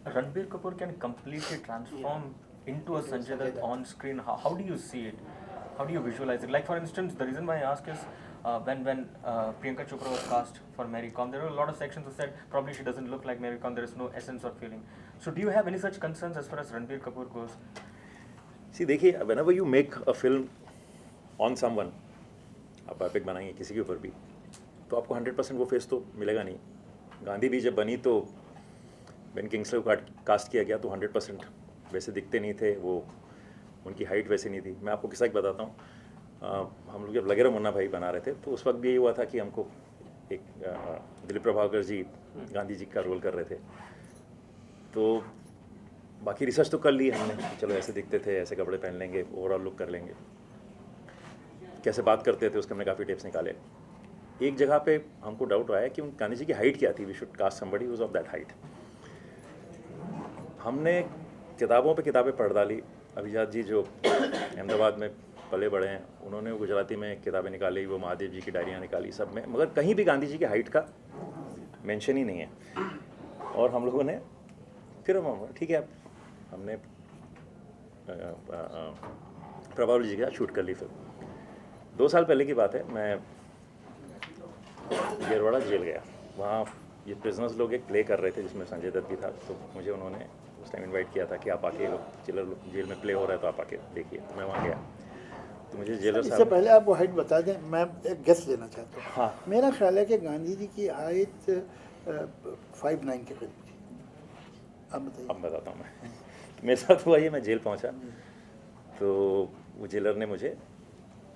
Ranbir Kapoor can completely transform into a Sanjay Dutt on screen. How do you see it? How do you visualize it? Like for instance, the reason why I ask is when Priyanka Chopra was cast for Mary Kom, there were a lot of sections who said probably she doesn't look like Mary Kom. There is no essence or feeling. So do you have any such concerns as far as Ranbir Kapoor goes? See, देखिए, whenever you make a film on someone, आप biopic बनाएंगे किसी के ऊपर भी, तो आपको 100% वो फेस तो मिलेगा नहीं. गांधी भी जब बनी तो बेन किंग्सले को कास्ट किया गया तो 100% वैसे दिखते नहीं थे वो, उनकी हाइट वैसे नहीं थी. मैं आपको किस्सा बताता हूँ. हम लोग जब लगेरा मुन्ना भाई बना रहे थे तो उस वक्त भी यही हुआ था कि हमको एक दिलीप प्रभाकर जी गांधी जी का रोल कर रहे थे. तो बाकी रिसर्च तो कर ली हमने कि चलो ऐसे दिखते थे, ऐसे कपड़े पहन लेंगे, ओवरऑल लुक कर लेंगे, कैसे बात करते थे उसके हमने काफ़ी टिप्स निकाले. एक जगह पे हमको डाउट आया कि उन गांधी जी की हाइट क्या थी. We should cast somebody whose of that height. हमने किताबों पे किताबें पढ़ डाली. अभिजात जी जो अहमदाबाद में पले बड़े हैं, उन्होंने गुजराती में किताबें निकाली, वो महादेव जी की डायरियाँ निकाली, सब में, मगर कहीं भी गांधी जी की हाइट का मेंशन ही नहीं है. और हम लोगों ने फिर ठीक है, हमने प्रभावल जी के साथ शूट कर ली फिल्म. 2 साल पहले की बात है, मैं गेरवाड़ा जेल गया. वहाँ ये प्रिजनर्स लोग एक प्ले कर रहे थे जिसमें संजय दत्त भी था. तो मुझे उन्होंने उस टाइम इनवाइट किया था कि आप आके लोग जेल में प्ले हो रहा है तो आप आके देखिए. तो मैं वहाँ गया तो मुझे जेलर साहब. इससे पहले आप वो हाइट बता दें, मैं एक गेस लेना चाहता हूँ. हाँ, मेरा ख्याल है कि गांधी जी की हाइट 5'9" के करीब थी. अब बताता हूँ मैं. मेरे साथ हुआ ये, मैं जेल पहुँचा तो वो जेलर ने मुझे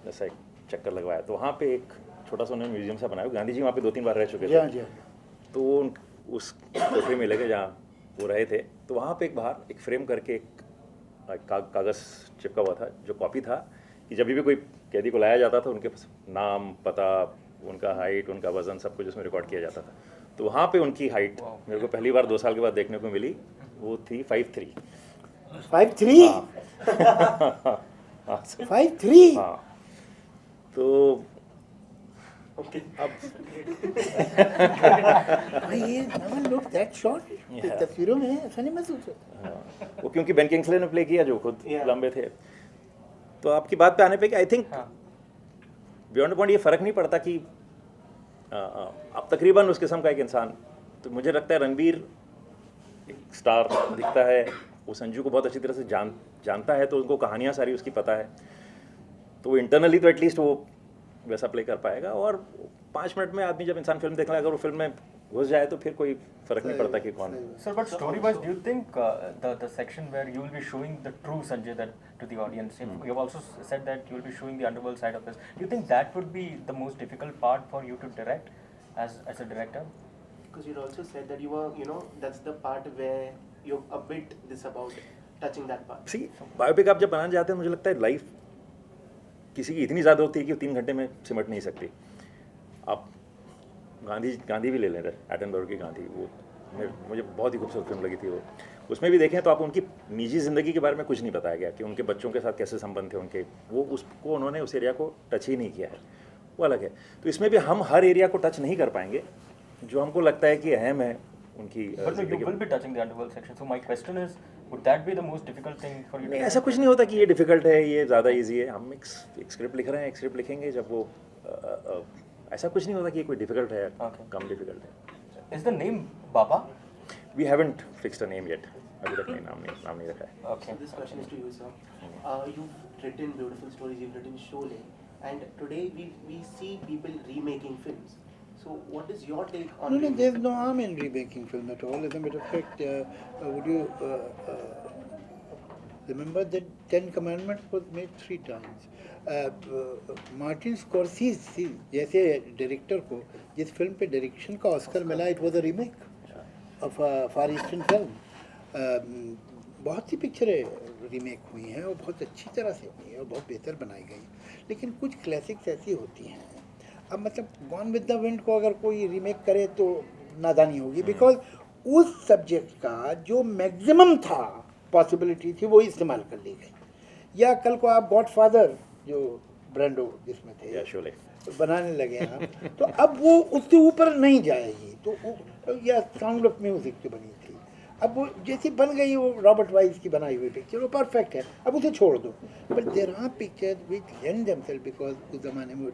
ऐसा एक चक्कर लगवाया. तो वहाँ पे एक छोटा सा उन्होंने म्यूजियम सा बनाया. गांधी जी वहाँ पे 2-3 बार रह चुके थे. तो वो उस कोठरी में लेके जहाँ वो रहे थे, तो वहाँ पे एक बाहर एक फ्रेम करके एक कागज़ चिपका हुआ था जो कॉपी था कि जब भी कोई कैदी को लाया जाता था उनके नाम, पता, उनका हाइट, उनका वज़न, सब कुछ उसमें रिकॉर्ड किया जाता था. तो वहाँ पे उनकी हाइट मेरे को पहली बार 2 साल के बाद देखने को मिली. वो थी 5'3". 5'3"? हाँ 5'3"? हाँ. तो अब भाई ये never looked that short. तस्वीरों में ऐसा नहीं महसूस होता. वो क्योंकि बेन किंग्सले ने प्ले किया जो खुद लंबे थे. तो आपकी बात पे आने पे कि आई थिंक बियॉन्ड पॉइंट ये फ़र्क नहीं पड़ता कि अब तकरीबन उस किस्म का एक इंसान. तो मुझे लगता है रणबीर एक स्टार दिखता है, वो संजू को बहुत अच्छी तरह से जानता है, तो उनको कहानियाँ सारी उसकी पता है, तो इंटरनली तो एटलीस्ट वो वैसा प्ले कर पाएगा. और 5 मिनट में आदमी जब इंसान फिल्म देखना है, अगर वो फिल्म में घुस जाए तो फिर कोई फ़र्क नहीं पड़ता कि कौन. Sir, but story-wise, do you think the section where you will be showing the true Sanjay Dutt to the audience, you have also said that you will be showing the underworld side of this, do you think that would be the most difficult part for you to direct as a director? Because you also said that you were, that's the part where you're a bit this about touching that part. See biopic आप जब बनाने जाते हैं, मुझे लगता है life किसी की इतनी ज़्यादा होती है कि वो 3 घंटे में सिमट नहीं सकती. आप गांधी भी ले लें, एटनबर्ग की गांधी, वो मुझे बहुत ही खूबसूरत फिल्म लगी थी. वो उसमें भी देखें तो आप उनकी निजी ज़िंदगी के बारे में कुछ नहीं बताया गया कि उनके बच्चों के साथ कैसे संबंध थे उनके. वो उसको उन्होंने उस एरिया को टच ही नहीं किया है, वो अलग है. तो इसमें भी हम हर एरिया को टच नहीं कर पाएंगे जो हमको लगता है कि अहम है उनकी. But you will be touching the underworld section. So my question is, would that be the most difficult thing for you? नहीं, ऐसा कुछ नहीं होता कि ये डिफ़िकल्ट है, ये ज़्यादा इजी है. हम एक स्क्रिप्ट लिख रहे हैं, एक स्क्रिप्ट लिखेंगे, जब वो ऐसा कुछ नहीं होता कि ये कोई डिफ़िकल्ट है, कम डिफ़िकल्ट है. Is the name Baba? We haven't fixed a name yet. अभी तक नहीं नाम नहीं रखा है. Okay. So this question is to you, sir. You've written beautiful stories, you've written Sholay, and today we see people remaking films. So what is your take on? No, there's no harm in remaking film at all. As a matter of fact, would you remember that 10 Commandments was made 3 times. Martin Scorsese जैसे director को जिस film पे direction का Oscar मिला, it was a remake of far eastern film. बहुत सी पिक्चरें remake हुई हैं और बहुत अच्छी तरह से हुई हैं और बहुत बेहतर बनाई गई. लेकिन कुछ क्लासिक्स ऐसी होती हैं, अब मतलब गॉन विद द विंड को अगर कोई रीमेक करे तो नादानी होगी, बिकॉज उस सब्जेक्ट का जो मैक्सिमम था, पॉसिबिलिटी थी, वो इस्तेमाल कर ली गई. या कल को आप गॉडफादर जो ब्रांडो जिसमें थे या शोले बनाने लगे हैं आप, तो अब वो उसके ऊपर नहीं जाएगी. तो या साउंड ऑफ म्यूजिक जो बनी थी, अब वो जैसी बन गई वो रॉबर्ट वाइस की बनाई हुई पिक्चर, वो परफेक्ट है, अब उसे छोड़ दो. But there are pictures which lend themselves because उस ज़माने में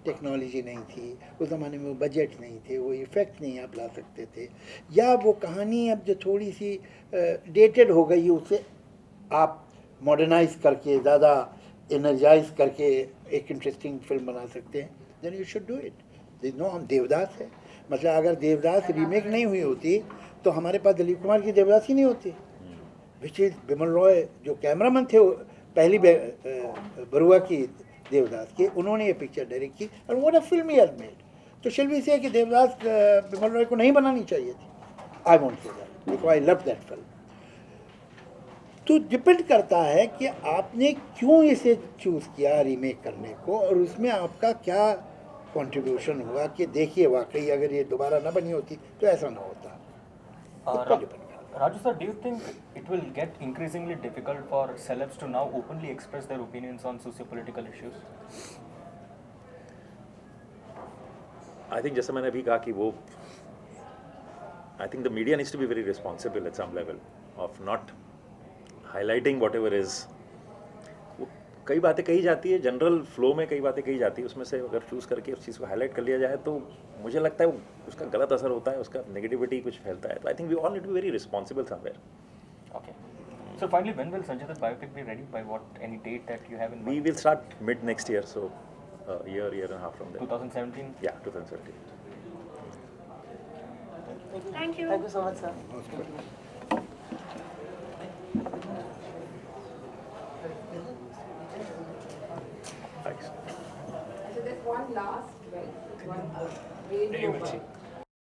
टेक्नोलॉजी नहीं थी, उस ज़माने में वो बजट नहीं थे, वो इफ़ेक्ट नहीं आप ला सकते थे, या वो कहानी अब जो थोड़ी सी डेटेड हो गई उसे आप मॉडर्नाइज करके ज़्यादा एनर्जाइज करके एक इंटरेस्टिंग फिल्म बना सकते हैं, then you should do it. No, हम देवदास है, मतलब अगर देवदास रीमेक नहीं हुई होती तो हमारे पास दिलीप कुमार की देवदास ही नहीं होती, विच इज़ बिमल रॉय जो कैमरामैन थे पहली बरुआ की देवदास की, उन्होंने ये पिक्चर डायरेक्ट की और what a film he has made. तो शिल वी से कि देवदास बिमल रॉय को नहीं बनानी चाहिए थी. I won't say that because I love that film. तो डिपेंड करता है कि आपने क्यों इसे चूज़ किया रीमेक करने को और उसमें आपका क्या कंट्रीब्यूशन हुआ कि देखिए वाकई अगर ये दोबारा ना बनी होती तो ऐसा ना होता. उस पर डिपेंड करता है. Raju sir, do you think it will get increasingly difficult for celebs to now openly express their opinions on socio-political issues? I think जैसे मैंने अभी कहा कि वो I think the media needs to be very responsible at some level of not highlighting whatever is. कई बातें कही जाती है जनरल फ्लो में, कई बातें कही जाती है, उसमें से अगर चूज़ करके उस चीज़ को हाईलाइट कर लिया जाए तो मुझे लगता है उसका गलत असर होता है, उसका नेगेटिविटी कुछ फैलता है. तो I think we all need to be very responsible somewhere. Okay. So finally, when will Sanjay Dutt biopic be ready? By what, any date that you have in We mind? will start mid next year, so year and a half from there. 2017? Yeah, 2017. Thank you. Thank you so much, sir. Thanks. So there's one last, right? One really